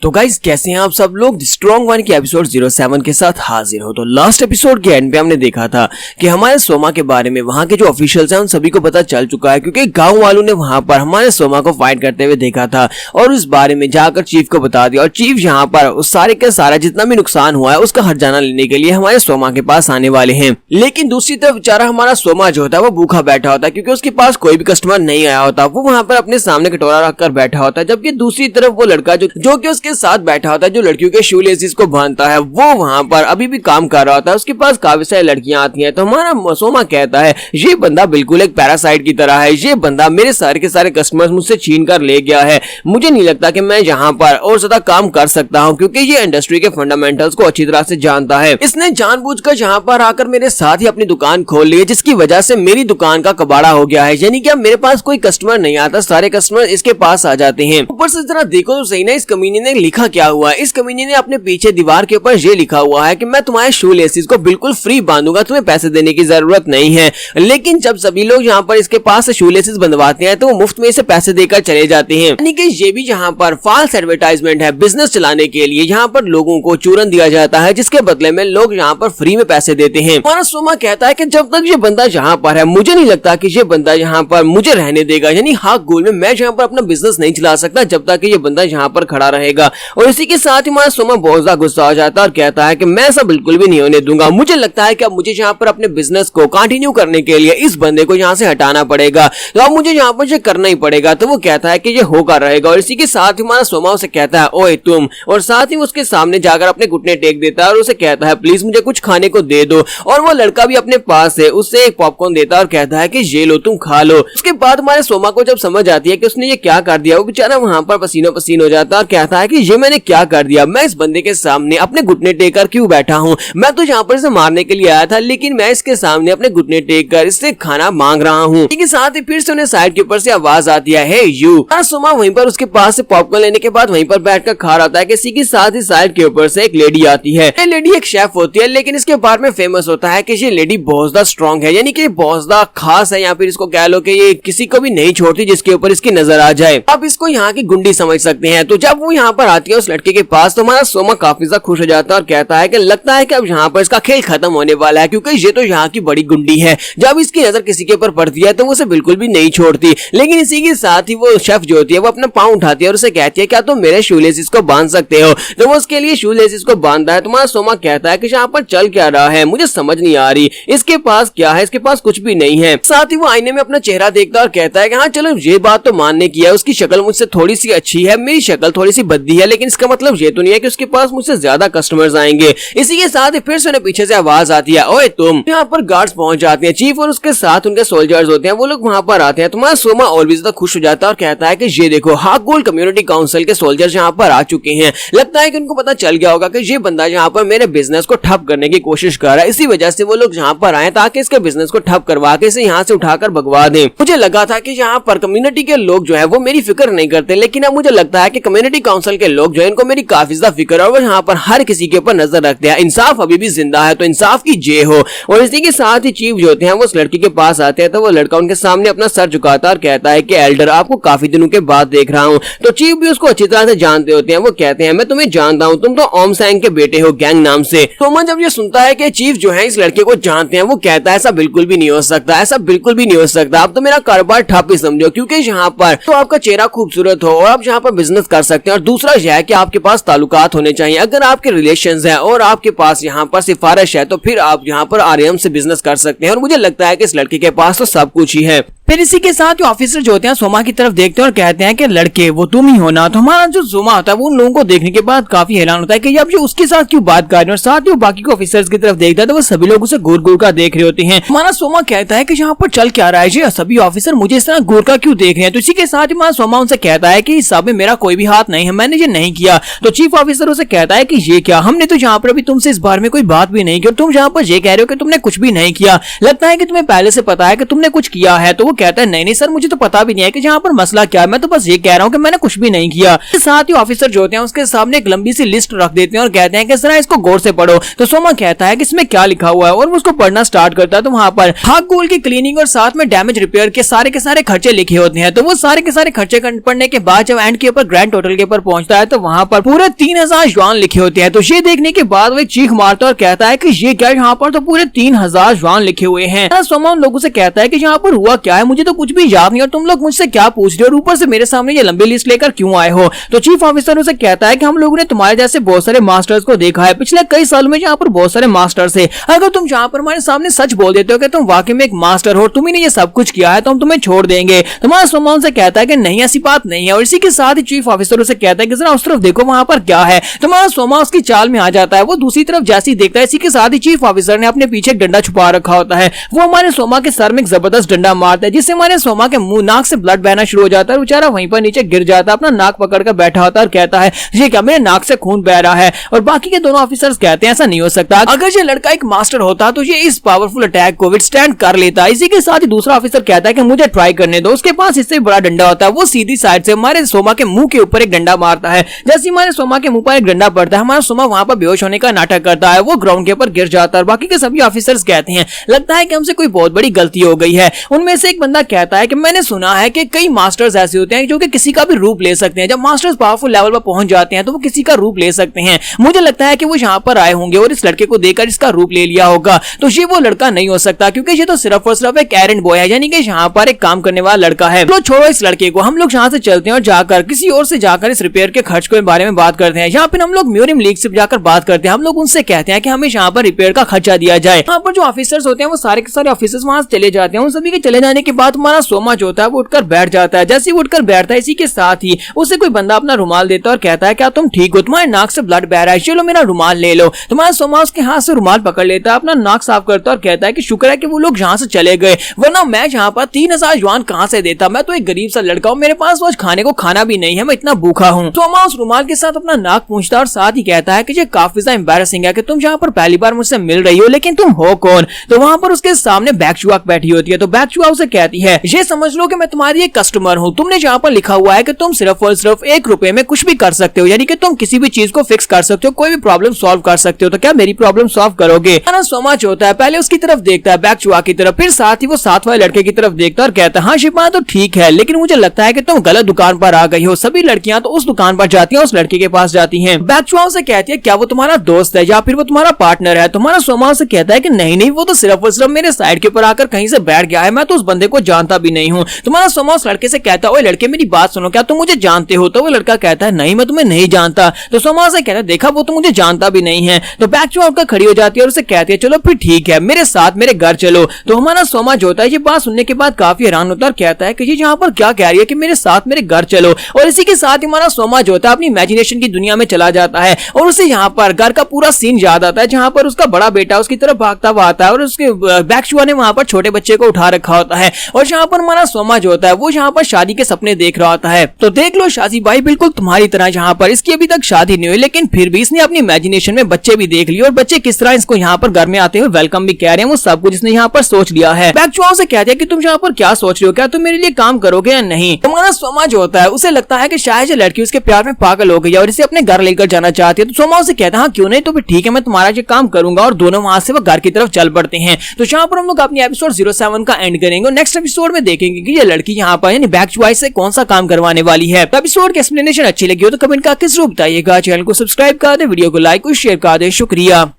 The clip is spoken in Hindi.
तो गाइस कैसे हैं आप सब लोग। स्ट्रॉन्ग वन के एपिसोड 07 के साथ हाजिर हो। तो लास्ट एपिसोड के एंड पे हमने देखा था कि हमारे सोमा के बारे में वहां के जो ऑफिशियल्स हैं उन सभी को पता चल चुका है, क्योंकि गांव वालों ने वहां पर हमारे सोमा को फाइट करते हुए देखा था और उस बारे में जाकर चीफ को बता दिया। और चीफ यहाँ पर उस सारे के सारा जितना भी नुकसान हुआ है उसका हर्जाना लेने के लिए हमारे सोमा के पास आने वाले हैं। लेकिन दूसरी तरफ बेचारा हमारा सोमा जो होता है वो भूखा बैठा होता है, क्योंकि उसके पास कोई भी कस्टमर नहीं आया होता। वो वहां पर अपने सामने कटोरा रखकर बैठा होता है, जबकि दूसरी तरफ वो लड़का जो कि उसके साथ बैठा होता है, जो लड़कियों के शू लेसिस को बांधता है, वो वहां पर अभी भी काम कर रहा होता है। उसके पास काफी सारी लड़कियां आती हैं। तो हमारा सोमा कहता है ये बंदा बिल्कुल एक पैरासाइट की तरह है, ये बंदा मेरे सारे के सारे कस्टमर्स मुझसे छीन कर ले गया है। मुझे नहीं लगता कि मैं यहाँ पर और ज्यादा काम कर सकता हूँ, क्योंकि ये इंडस्ट्री के फंडामेंटल्स को अच्छी तरह से जानता है। इसने जानबूझकर यहाँ पर आकर मेरे साथ ही अपनी दुकान खोल ली है, जिसकी वजह से मेरी दुकान का कबाड़ा हो गया है। यानी कि अब मेरे पास कोई कस्टमर नहीं आता, सारे कस्टमर इसके पास आ जाते हैं। ऊपर से जरा देखो तो सही ना, इस कमीने ने लिखा क्या हुआ है। इस कमीने ने अपने पीछे दीवार के ऊपर ये लिखा हुआ है कि मैं तुम्हारे शू लेसिस को बिल्कुल फ्री बांधूंगा, तुम्हें पैसे देने की जरूरत नहीं है। लेकिन जब सभी लोग यहाँ पर इसके पास से शू लेसिस बंधवाते हैं तो वो मुफ्त में इसे पैसे देकर चले जाते हैं। यानी कि ये भी यहाँ पर फॉल्स एडवर्टाइजमेंट है। बिजनेस चलाने के लिए यहाँ पर लोगों को चूरन दिया जाता है, जिसके बदले में लोग यहाँ पर फ्री में पैसे देते हैं। हमारा सोमा कहता है कि जब तक ये बंदा यहाँ पर है मुझे नहीं लगता कि ये बंदा यहाँ पर मुझे रहने देगा। यानी हाक गोल में मैं यहाँ पर अपना बिजनेस नहीं चला सकता जब तक ये बंदा यहाँ पर खड़ा रहेगा। और इसी के साथ ही हमारा सोमा बहुत ज्यादा गुस्सा हो जाता है और कहता है कि मैं ऐसा बिल्कुल भी नहीं होने दूंगा। मुझे लगता है कि अब मुझे यहाँ पर अपने बिजनेस को कंटिन्यू करने के लिए इस बंदे को यहाँ से हटाना पड़ेगा, तो अब मुझे यहाँ पर ये करना ही पड़ेगा। तो वो कहता है कि ये होकर रहेगा। और इसी के साथ ही हमारा सोमा उसे कहता है ओए तुम, और साथ ही उसके सामने जाकर अपने घुटने टेक देता है और उसे कहता है प्लीज मुझे कुछ खाने को दे दो। और वो लड़का भी अपने पास है उससे एक पॉपकॉर्न देता है और कहता है कि ये लो तुम खा लो। उसके बाद हमारे सोमा को जब समझ आती है कि उसने ये क्या कर दिया, वो बेचारा वहां पर पसीनो पसीन हो जाता है और कहता है कि ये मैंने क्या कर दिया, मैं इस बंदे के सामने अपने घुटने टेक कर क्यों बैठा हूँ। मैं तो यहाँ पर इसे मारने के लिए आया था, लेकिन मैं इसके सामने अपने घुटने टेक कर इससे खाना मांग रहा हूँ। इसके साथ ही फिर से उन्हें साइड के ऊपर से आवाज आती है हे यू। सोमा वहीं पर उसके पास से पॉपकॉर्न लेने के बाद वहीं पर बैठकर खा रहा था कि इसी के साथ ही साइड के ऊपर से एक लेडी आती है। ये लेडी एक शेफ होती है, लेकिन इसके बारे में फेमस होता है कि ये लेडी बहुत ज्यादा स्ट्रॉन्ग है, यानी कि बहुत ज्यादा खास है। या फिर इसको कह लो कि ये किसी को भी नहीं छोड़ती जिसके ऊपर इसकी नजर आ जाए। आप इसको यहाँ की गुंडी समझ सकते हैं। तो जब वो यहाँ पर आती है उस लड़के के पास, तो हमारा सोमा काफी ज्यादा खुश हो जाता है और कहता है कि लगता है कि अब यहाँ पर इसका खेल खत्म होने वाला है, क्योंकि ये तो यहाँ की बड़ी गुंडी है। जब इसकी नजर किसी के ऊपर पड़ती है तो वो उसे बिल्कुल भी नहीं छोड़ती। लेकिन इसी के साथ ही वो शेफ जो होती है वो अपना पाँव उठाती है और उसे कहती है क्या तुम मेरे शू लेसिस को बांध सकते हो। तो वो उसके लिए शू लेसिस को बांधता है। तुम्हारा सोमा कहता है कि यहाँ पर चल क्या रहा है, मुझे समझ नहीं आ रही, इसके पास क्या है, इसके पास कुछ भी नहीं है। साथ ही वो आईने में अपना चेहरा देखता है और कहता है कि हाँ चलो ये बात तो मानने की है, उसकी शक्ल मुझसे थोड़ी सी अच्छी है, मेरी शक्ल थोड़ी सी भद्दी है, लेकिन इसका मतलब ये तो नहीं है कि उसके पास मुझसे ज्यादा कस्टमर्स आएंगे। इसी के साथ ही फिर से उन्हें पीछे से आवाज आती है ओए तुम। यहाँ पर गार्ड्स पहुंच जाते हैं, चीफ और उसके साथ उनके सोल्जर्स होते हैं, वो लोग वहां पर आते हैं। तुम्हारा सोमा और भी ज्यादा खुश हो जाता है और कहता है कि ये देखो हाक गोल कम्युनिटी काउंसिल के सोल्जर्स यहाँ पर आ चुके हैं। लगता है कि उनको पता चल गया होगा कि ये बंदा यहाँ पर मेरे बिजनेस को ठप करने की कोशिश कर रहा है, इसी वजह से वो लोग यहाँ पर आए ताकि इसके बिजनेस को ठप करवा के इसे यहाँ से उठाकर भगवा दें। मुझे लगा था कि यहाँ पर कम्युनिटी के लोग जो है वो मेरी फिक्र नहीं करते, लेकिन अब मुझे लगता है कि कम्युनिटी काउंसिल के लोग जो है इनको मेरी काफी ज्यादा फिक्र है और वो यहाँ पर हर किसी के ऊपर नजर रखते हैं। इंसाफ अभी भी जिंदा है तो इंसाफ की जय हो। और इसी के साथ ही चीफ जो होते हैं वो उस लड़की के पास आते हैं, तो वो लड़का उनके सामने अपना सर झुकाता है और कहता है कि एल्डर आपको काफी दिनों के बाद देख रहा हूँ। तो चीफ भी उसको अच्छी तरह से जानते होते हैं। वो कहते हैं मैं तुम्हें जानता हूँ, तुम तो ओम सैंग के बेटे हो गैंग नाम से। सोमा जब ये सुनता है कि चीफ जो है इस लड़के को जानते हैं, वो कहता है ऐसा बिल्कुल भी नहीं हो सकता, ऐसा बिल्कुल भी नहीं हो सकता, आप तो मेरा कारोबार ठप ही समझो, क्योंकि यहाँ पर तो आपका चेहरा खूबसूरत हो और आप यहाँ पर बिजनेस कर सकते हैं। और दूसरा यह है कि आपके पास ताल्लुकात होने चाहिए। अगर आपके रिलेशंस हैं और आपके पास यहाँ पर सिफारिश है तो फिर आप यहाँ पर आरएम से बिजनेस कर सकते हैं। और मुझे लगता है कि इस लड़के के पास तो सब कुछ ही है। फिर इसी के साथ ऑफिसर जो होते हैं सोमा की तरफ देखते हैं और कहते हैं कि लड़के वो तुम ही हो ना। तो हमारा जो सोमा होता है वो उन लोगों को देखने के बाद काफी हैरान होता है कि अब जो उसके साथ क्यों बात कर रहे हैं। और साथ ही वो बाकी के ऑफिसर्स की तरफ देखता है तो वो सभी लोग उसे घूर घूर कर देख रहे होते हैं। हमारा सोमा कहता है कि यहाँ पर चल क्या रहा है, ये सभी ऑफिसर मुझे इस तरह घूर कर क्यों देख रहे हैं। तो इसी के साथ ही हमारा सोमा उनसे कहता है कि इस सब में मेरा कोई भी हाथ नहीं है, मैंने ये नहीं किया। तो चीफ ऑफिसर उसे कहता है कि ये क्या, हमने तो यहाँ पर अभी तुमसे इस बारे में कोई बात भी नहीं की और तुम यहाँ पर ये कह रहे हो कि तुमने कुछ भी नहीं किया। लगता है कि तुम्हें पहले से पता है कि तुमने कुछ किया है। तो वो कहता है नहीं सर, मुझे तो पता भी नहीं है कि यहाँ पर मसला क्या है, मैं तो बस ये कह रहा हूँ कि मैंने कुछ भी नहीं किया। साथ ही ऑफिसर जो होते हैं उसके सामने एक लंबी सी लिस्ट रख देते हैं और कहते हैं कि जरा इसको गौर से पढ़ो। तो सोमा कहता है कि इसमें क्या लिखा हुआ है और वो उसको पढ़ना स्टार्ट करता है। तो वहाँ पर हाथ गोल की क्लीनिंग और साथ में डैमेज रिपेयर के सारे खर्चे लिखे होते हैं। तो वो सारे के सारे खर्चे पढ़ने के बाद जब एंड के ऊपर ग्रैंड टोटल के ऊपर पहुंचता है तो वहाँ पर पूरे 3000 युआन लिखे होते हैं। तो ये देखने के बाद वो एक चीख मारता है और कहता है कि ये क्या, यहाँ पर तो पूरे 3000 युआन लिखे हुए हैं। सोमा उन लोगों से कहता है कि यहाँ पर हुआ क्या है, मुझे तो कुछ भी याद नहीं और तुम लोग मुझसे क्या पूछ रहे हो और ऊपर से मेरे सामने ये लंबी लिस्ट लेकर क्यों आए हो। तो चीफ ऑफिसर उसे कहता है कि हम लोगों ने तुम्हारे जैसे बहुत सारे मास्टर्स को देखा है पिछले कई सालों में, यहाँ पर बहुत सारे मास्टर्स है। अगर तुम यहाँ पर हमारे सामने सच बोल देते हो कि तुम वाकई में एक मास्टर हो, तुम्ही ने ये सब कुछ किया है, तो हम तुम्हें छोड़ देंगे। तुम्हारा सोमा उनसे कहता है कि नहीं ऐसी बात नहीं है और इसी के साथ ही चीफ ऑफिसर उसे कहता है कि जरा उस तरफ देखो वहां पर क्या है। तुम्हारा सोमा उसकी चाल में आ जाता है। वो दूसरी तरफ जैसे ही देखता है इसी के साथ ही चीफ ऑफिसर ने अपने पीछे एक डंडा छुपा रखा होता है। वो हमारे सोमा के सर में एक जबरदस्त डंडा मारता है जिससे हमारे सोमा के मुंह नाक से ब्लड बहना शुरू हो जाता है। बेचारा वहीं पर नीचे गिर जाता है, अपना नाक पकड़कर बैठा होता है और कहता है ये क्या, मेरे नाक से खून बह रहा है। और बाकी के दोनों ऑफिसर्स कहते हैं ऐसा नहीं हो सकता, अगर ये लड़का एक मास्टर होता तो ये इस पावरफुल अटैक को विथस्टैंड कर लेता। इसी के साथ ही दूसरा ऑफिसर कहता है कि मुझे ट्राई करने दो। उसके पास इससे बड़ा डंडा होता है। वो सीधी साइड से हमारे सोमा के मुंह के ऊपर एक डंडा मारता है। जैसे हमारे सोमा के मुंह पर एक डंडा पड़ता है, हमारा सोमा वहां पर बेहोश होने का नाटक करता है। वो ग्राउंड के ऊपर गिर जाता है और बाकी के सभी ऑफिसर्स कहते हैं लगता है कि हमसे कोई बहुत बड़ी गलती हो गई है। उनमें से एक बंदा कहता है कि मैंने सुना है कि कई मास्टर्स ऐसे होते हैं जो कि किसी का भी रूप ले सकते हैं। जब मास्टर्स पावरफुल लेवल पर पहुंच जाते हैं तो वो किसी का रूप ले सकते हैं। मुझे लगता है कि वो यहाँ पर आए होंगे और इस लड़के को देखकर इसका रूप ले लिया होगा। तो ये वो लड़का नहीं हो सकता क्योंकि ये तो सिर्फ और सिर्फ एक एरेंड बॉय है, यानी कि यहाँ पर एक काम करने वाला लड़का है। तो छोड़ो इस लड़के को, हम लोग यहाँ से चलते हैं और जाकर किसी और से जाकर इस रिपेयर के खर्च के बारे में बात करते हैं। यहाँ पे हम लोग म्यूरियम लीग से जाकर बात करते हैं। हम लोग उनसे कहते हैं कि हमें यहाँ पर रिपेयर का खर्चा दिया जाए। यहाँ पर जो ऑफिसर्स होते हैं वो सारे के सारे ऑफिसर्स वहां से चले जाते हैं। उन सभी के चले जाने के बाद हमारा सोमा जो होता है वो उठकर बैठ जाता है। जैसे ही उठकर बैठता है इसी के साथ ही उसे कोई बंदा अपना रुमाल देता है और कहता है क्या तुम ठीक हो, तुम्हारे नाक से ब्लड बह रहा है, चलो मेरा रुमाल ले लो। तुम्हारा सोमा उसके हाथ से रुमाल पकड़ लेता है, अपना नाक साफ करता है और कहता है कि शुक्र है कि वो लोग यहाँ से चले गए, वरना मैं यहाँ पर 3000 युआन कहाँ से देता। मैं तो एक गरीब सा लड़का हूँ, मेरे पास आज खाने को खाना भी नहीं है, मैं इतना भूखा हूँ। सोमा उस रुमाल के साथ अपना नाक पूंछता है और साथ ही कहता है कि ये काफी ज्यादा एम्बैरेसिंग है कि तुम यहाँ पर पहली बार मुझसे मिल रही हो, लेकिन तुम हो कौन। तो वहाँ पर उसके सामने बैकचुआक बैठी होती है। तो बैकचुआ उसे कहती है ये समझ लो कि मैं तुम्हारी एक कस्टमर हूँ, तुमने जहाँ पर लिखा हुआ है कि तुम सिर्फ और सिर्फ 1 रुपए में कुछ भी कर सकते हो, यानी कि तुम किसी भी चीज को फिक्स कर सकते हो, कोई भी प्रॉब्लम सॉल्व कर सकते हो, तो क्या मेरी प्रॉब्लम सॉल्व करोगे। सोमा जो होता है पहले उसकी तरफ देखता है, बैकचुआ की तरफ, फिर साथ ही वो साथ वाले लड़के की तरफ देखता है और कहता है हाँ शिपा तो ठीक है, लेकिन मुझे लगता है कि तुम गलत दुकान पर आ गई हो। सभी लड़कियां तो उस दुकान पर जाती हैं, उस लड़के के पास जाती हैं। बैकचुआ से कहती है क्या वो तुम्हारा दोस्त है या फिर वो तुम्हारा पार्टनर है। तुम्हारा सोमा से कहता है कि नहीं वो तो सिर्फ और सिर्फ मेरे साइड के ऊपर आकर कहीं से बैठ गया है, मैं तो उस बंदे को जानता भी नहीं हूँ। तुम्हारा सोमा उस लड़के से कहता है ओए लड़के मेरी बात सुनो, क्या तुम मुझे जानते हो। तो वो लड़का कहता है नहीं मैं तुम्हें नहीं जानता। तो सोमा से कहता है देखा वो तो मुझे जानता भी नहीं है। तो बैकचुआ उठकर खड़ी हो जाती है और उसे कहती है चलो फिर ठीक है मेरे साथ मेरे घर चलो। तो हमारा सोमा जो होता है ये बात सुनने के बाद काफी हैरान होता है और कहता है कि ये यहाँ पर क्या कह रही है कि मेरे साथ मेरे घर चलो। और इसी के साथ हमारा सोमा जो होता है अपनी इमेजिनेशन की दुनिया में चला जाता है और उसे यहाँ पर घर का पूरा सीन याद आता है जहाँ पर उसका बड़ा बेटा उसकी तरफ भागता हुआ आता है और उसके बैकचुआ ने वहाँ पर छोटे बच्चे को उठा रखा होता है और यहाँ पर हमारा सोमा जो होता है वो यहाँ पर शादी के सपने देख रहा होता है। तो देख लो शादी भाई बिल्कुल तुम्हारी तरह यहाँ पर इसकी अभी तक शादी नहीं हुई, लेकिन फिर भी इसने अपनी इमेजिनेशन में बच्चे भी देख लिए और बच्चे किस तरह इसको यहाँ पर घर में आते हुए वेलकम भी कह रहे हैं, वो सब कुछ इसने यहाँ पर सोच लिया है। बैकचुआ से कहते हैं कि तुम यहाँ पर क्या सोच रहे हो, क्या तुम मेरे लिए काम करोगे या नहीं। तुम्हारा सोमा जो होता है उसे लगता है कि शायद ये लड़की उसके प्यार में पागल हो गई और इसे अपने घर लेकर जाना चाहती है। तो सोमा उसे कहता है हाँ क्यों नहीं, तो फिर ठीक है मैं तुम्हारा ये काम करूंगा। और दोनों वहां से वो घर की तरफ चल पड़ते हैं। तो यहाँ पर हम लोग अपनी एपिसोड 07 का एंड करेंगे। नेक्स्ट एपिसोड में देखेंगे कि ये लड़की यहाँ पर यानी बैकचुआ से कौन सा काम करवाने वाली है। तो एपिसोड की एक्सप्लेनेशन अच्छी लगी हो तो कमेंट करके जरूर बताइएगा। चैनल को सब्सक्राइब कर दे, वीडियो को लाइक और शेयर कर दे। शुक्रिया।